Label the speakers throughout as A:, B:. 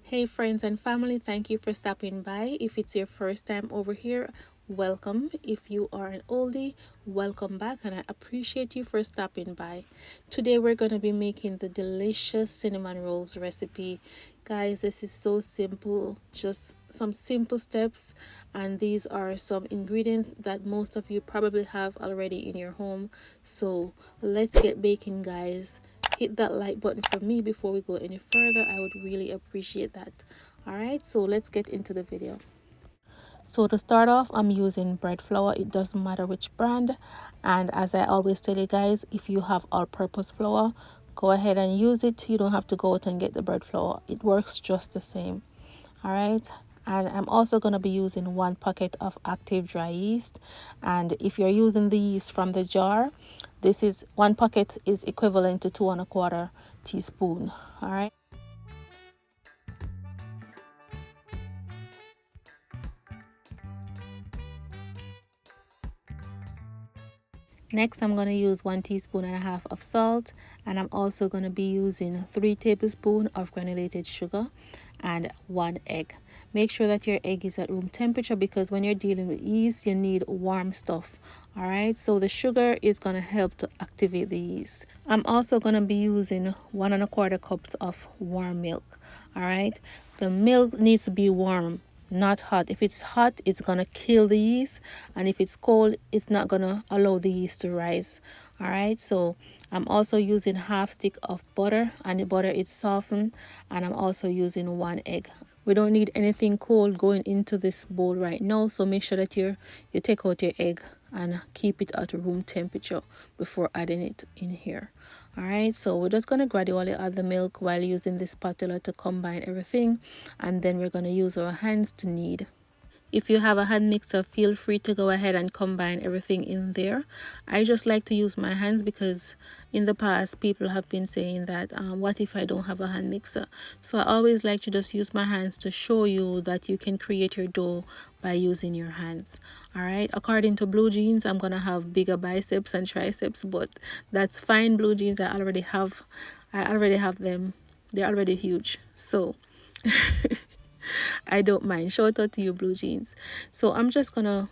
A: Hey friends and family, thank you for stopping by. If it's your first time over here, welcome. If you are an oldie, welcome back, and I appreciate you for stopping by. Today we're going to be making the delicious cinnamon rolls recipe. Guys, this is so simple, just some simple steps, and these are some ingredients that most of you probably have already in your home. So let's get baking, guys. Hit that like button for me before we go any further. I would really appreciate that. All right, so let's get into the video. So to start off, I'm using bread flour. It doesn't matter which brand, and as I always tell you guys, if you have all-purpose flour, go ahead and use it. You don't have to go out and get the bread flour. It works just the same. All right, and I'm also going to be using 1 packet of active dry yeast. And if you're using the yeast from the jar, this is 1 packet is equivalent to 2¼ teaspoon. All right. Next, I'm going to use 1.5 teaspoons of salt, and I'm also going to be using 3 tablespoons of granulated sugar and 1 egg. Make sure that your egg is at room temperature because when you're dealing with yeast, you need warm stuff. All right, so the sugar is going to help to activate the yeast. I'm also going to be using 1¼ cups of warm milk. All right, the milk needs to be warm, not hot. If it's hot, it's gonna kill the yeast, and if it's cold, it's not gonna allow the yeast to rise. All right, so I'm also using 1/2 stick of butter, and the butter is softened, and I'm also using 1 egg. We don't need anything cold going into this bowl right now, so make sure that you take out your egg and keep it at room temperature before adding it in here. All right, so we're just going to gradually add the milk while using this spatula to combine everything, and then we're going to use our hands to knead. If you have a hand mixer, feel free to go ahead and combine everything in there. I just like to use my hands because in the past people have been saying that what if I don't have a hand mixer. So I always like to just use my hands to show you that you can create your dough by using your hands. All right, according to Blue Jeans, I'm gonna have bigger biceps and triceps, but that's fine. Blue Jeans, I already have them. They're already huge, so I don't mind. Shout out to you, Blue Jeans. So I'm just gonna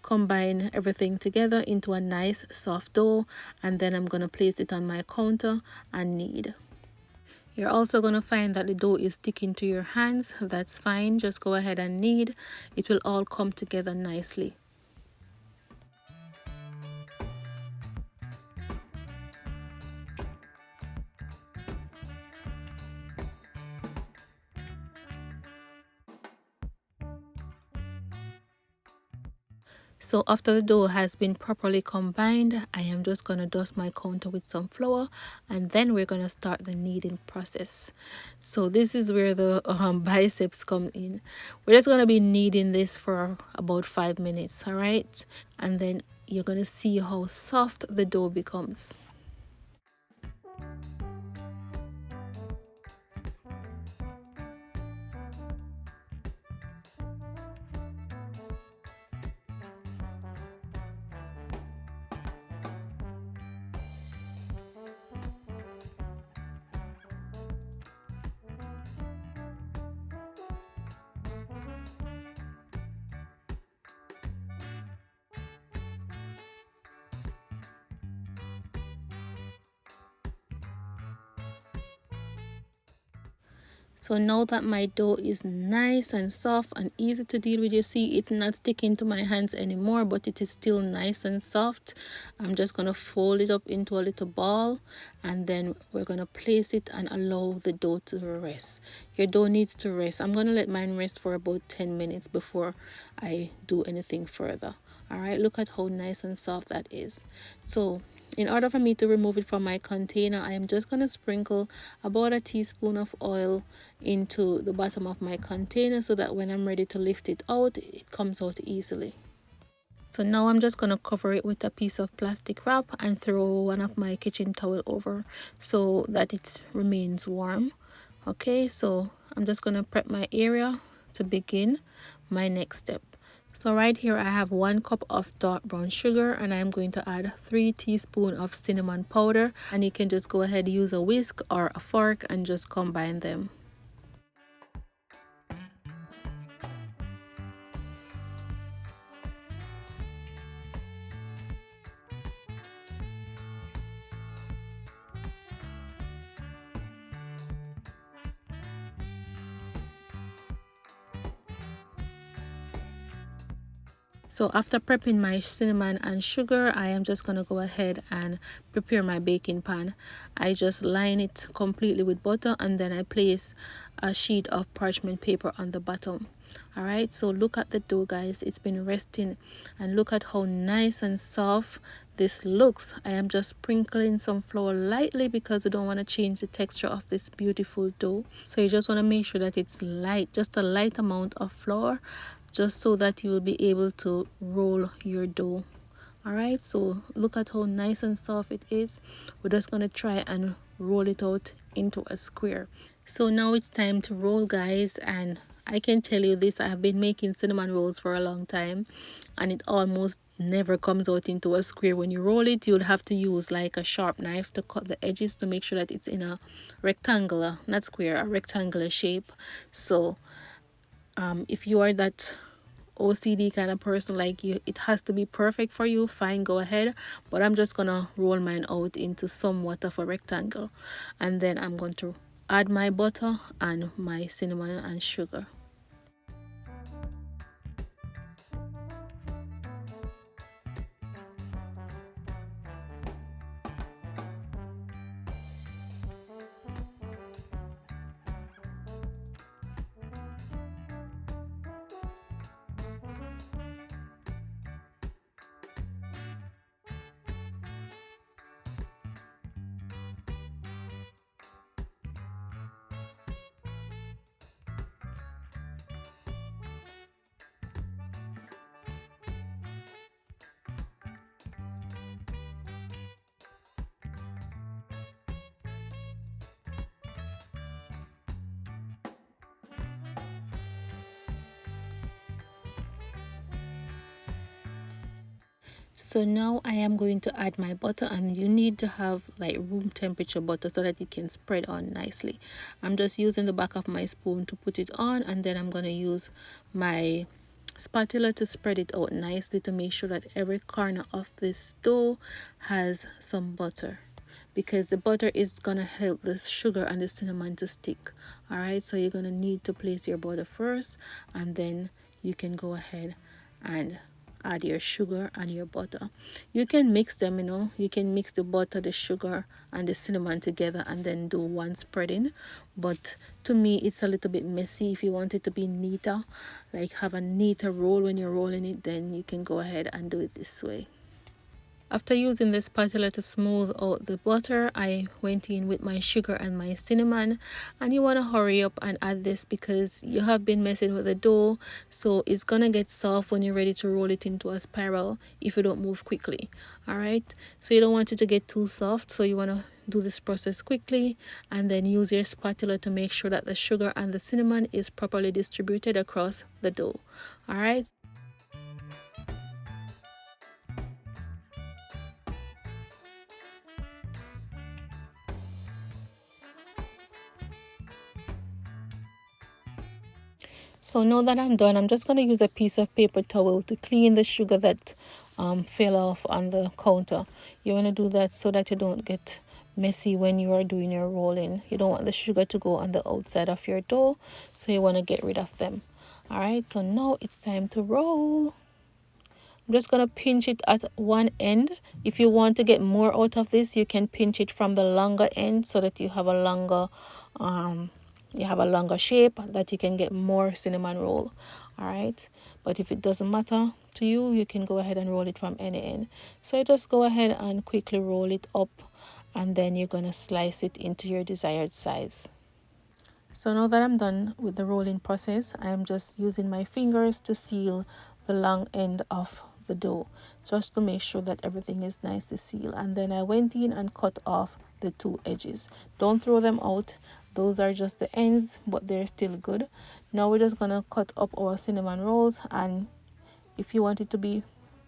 A: combine everything together into a nice soft dough, and then I'm gonna place it on my counter and knead. You're also gonna find that the dough is sticking to your hands. That's fine. Just go ahead and knead. It will all come together nicely. So after the dough has been properly combined, I am just going to dust my counter with some flour, and then we're going to start the kneading process. So this is where the biceps come in. We're just going to be kneading this for about 5 minutes, all right? And then you're going to see how soft the dough becomes. So now that my dough is nice and soft and easy to deal with, you see it's not sticking to my hands anymore, but it is still nice and soft. I'm just going to fold it up into a little ball, and then we're going to place it and allow the dough to rest. Your dough needs to rest. I'm going to let mine rest for about 10 minutes before I do anything further. All right, look at how nice and soft that is. So in order for me to remove it from my container, I am just going to sprinkle about a teaspoon of oil into the bottom of my container so that when I'm ready to lift it out, it comes out easily. So now I'm just going to cover it with a piece of plastic wrap and throw one of my kitchen towel over so that it remains warm. Okay, so I'm just going to prep my area to begin my next step. So right here I have 1 cup of dark brown sugar, and I'm going to add 3 teaspoons of cinnamon powder, and you can just go ahead and use a whisk or a fork and just combine them. So after prepping my cinnamon and sugar, I am just going to go ahead and prepare my baking pan. I just line it completely with butter, and then I place a sheet of parchment paper on the bottom. Alright, so look at the dough, guys. It's been resting, and look at how nice and soft this looks. I am just sprinkling some flour lightly because we don't want to change the texture of this beautiful dough. So you just want to make sure that it's light, just a light amount of flour, just so that you will be able to roll your dough. Alright, so look at how nice and soft it is. We're just going to try and roll it out into a square. So now it's time to roll, guys, and I can tell you this, I have been making cinnamon rolls for a long time, and it almost never comes out into a square. When you roll it, you'll have to use like a sharp knife to cut the edges to make sure that it's in a rectangular, not square, a rectangular shape. So if you are that OCD kind of person like you, it has to be perfect for you, fine, go ahead. But I'm just gonna roll mine out into somewhat of a rectangle, and then I'm going to add my butter and my cinnamon and sugar. So now I am going to add my butter, and you need to have like room temperature butter so that it can spread on nicely. I'm just using the back of my spoon to put it on, and then I'm going to use my spatula to spread it out nicely to make sure that every corner of this dough has some butter, because the butter is going to help the sugar and the cinnamon to stick. All right, so you're going to need to place your butter first, and then you can go ahead and add your sugar and your butter. You can mix them, you can mix the butter, the sugar, and the cinnamon together and then do one spreading. But to me, it's a little bit messy. If you want it to be neater, like have a neater roll when you're rolling it, then you can go ahead and do it this way. After using the spatula to smooth out the butter, I went in with my sugar and my cinnamon. And you want to hurry up and add this because you have been messing with the dough, so it's gonna get soft when you're ready to roll it into a spiral if you don't move quickly. Alright, so you don't want it to get too soft, so you want to do this process quickly, and then use your spatula to make sure that the sugar and the cinnamon is properly distributed across the dough. Alright. So now that I'm done, I'm just going to use a piece of paper towel to clean the sugar that fell off on the counter. You want to do that so that you don't get messy when you are doing your rolling. You don't want the sugar to go on the outside of your dough, so you want to get rid of them. Alright, so now it's time to roll. I'm just going to pinch it at one end. If you want to get more out of this, you can pinch it from the longer end so that you have a longer shape that you can get more cinnamon roll. All right, but if it doesn't matter to you, you can go ahead and roll it from any end. So just go ahead and quickly roll it up, and then you're going to slice it into your desired size. So now that I'm done with the rolling process, I'm just using my fingers to seal the long end of the dough, just to make sure that everything is nicely sealed. And then I went in and cut off the two edges. Don't throw them out. Those are just the ends, but they're still good. Now we're just gonna cut up our cinnamon rolls, and if you want it to be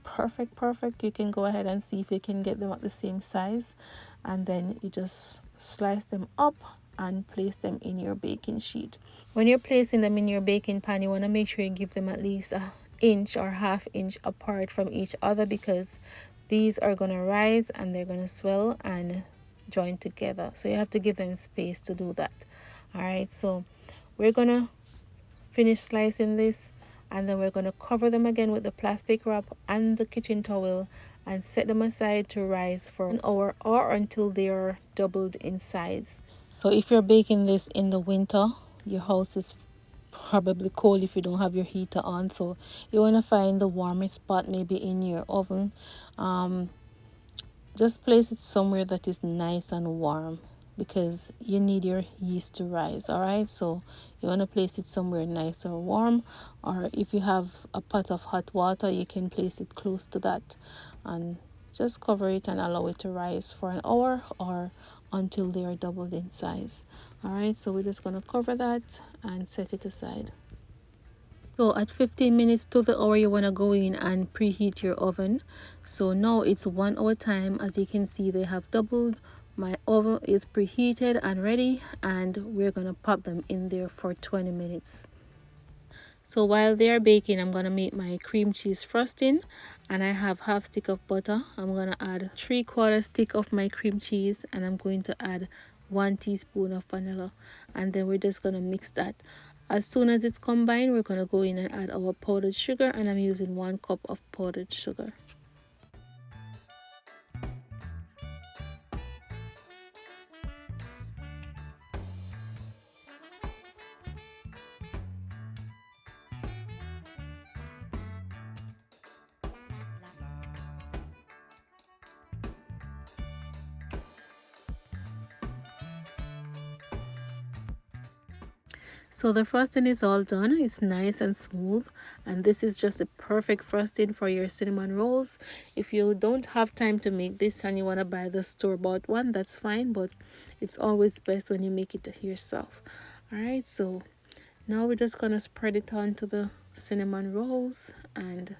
A: perfect, you can go ahead and see if you can get them at the same size, and then you just slice them up and place them in your baking sheet. When you're placing them in your baking pan, you want to make sure you give them at least an inch or half inch apart from each other, because these are going to rise and they're going to swell and join together. So you have to give them space to do that. All right, so we're going to finish slicing this, and then we're going to cover them again with the plastic wrap and the kitchen towel and set them aside to rise for an hour or until they are doubled in size. So if you're baking this in the winter, your house is probably cold if you don't have your heater on, so you want to find the warmest spot, maybe in your oven. Just place it somewhere that is nice and warm because you need your yeast to rise. All right, so you want to place it somewhere nice or warm, or if you have a pot of hot water, you can place it close to that and just cover it and allow it to rise for an hour or until they are doubled in size. All right, so we're just going to cover that and set it aside. So at 15 minutes to the hour, you want to go in and preheat your oven. So now it's 1 hour time. As you can see, they have doubled. My oven is preheated and ready, and we're going to pop them in there for 20 minutes. So while they're baking, I'm going to make my cream cheese frosting, and I have half stick of butter. I'm going to add 3/4 stick of my cream cheese, and I'm going to add 1 teaspoon of vanilla, and then we're just going to mix that. As soon as it's combined, we're going to go in and add our powdered sugar, and I'm using 1 cup of powdered sugar. So the frosting is all done. It's nice and smooth, and this is just a perfect frosting for your cinnamon rolls. If you don't have time to make this and you want to buy the store-bought one, that's fine, but it's always best when you make it yourself. All right, so now we're just gonna spread it onto the cinnamon rolls and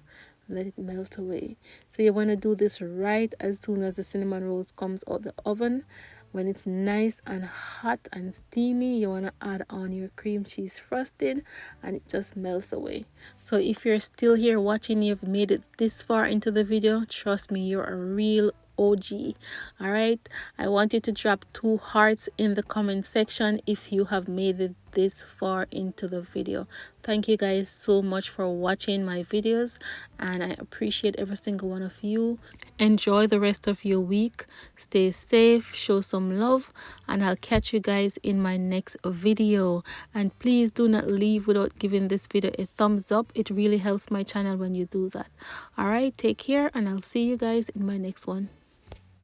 A: let it melt away. So you want to do this right as soon as the cinnamon rolls comes out the oven. When it's nice and hot and steamy, you want to add on your cream cheese frosting and it just melts away. So if you're still here watching, you've made it this far into the video, trust me, you're a real OG. All right, I want you to drop 2 hearts in the comment section if you have made it this far into the video. Thank you guys so much for watching my videos, and I appreciate every single one of you. Enjoy the rest of your week, stay safe, show some love, and I'll catch you guys in my next video. And please do not leave without giving this video a thumbs up. It really helps my channel when you do that. All right, take care, and I'll see you guys in my next one.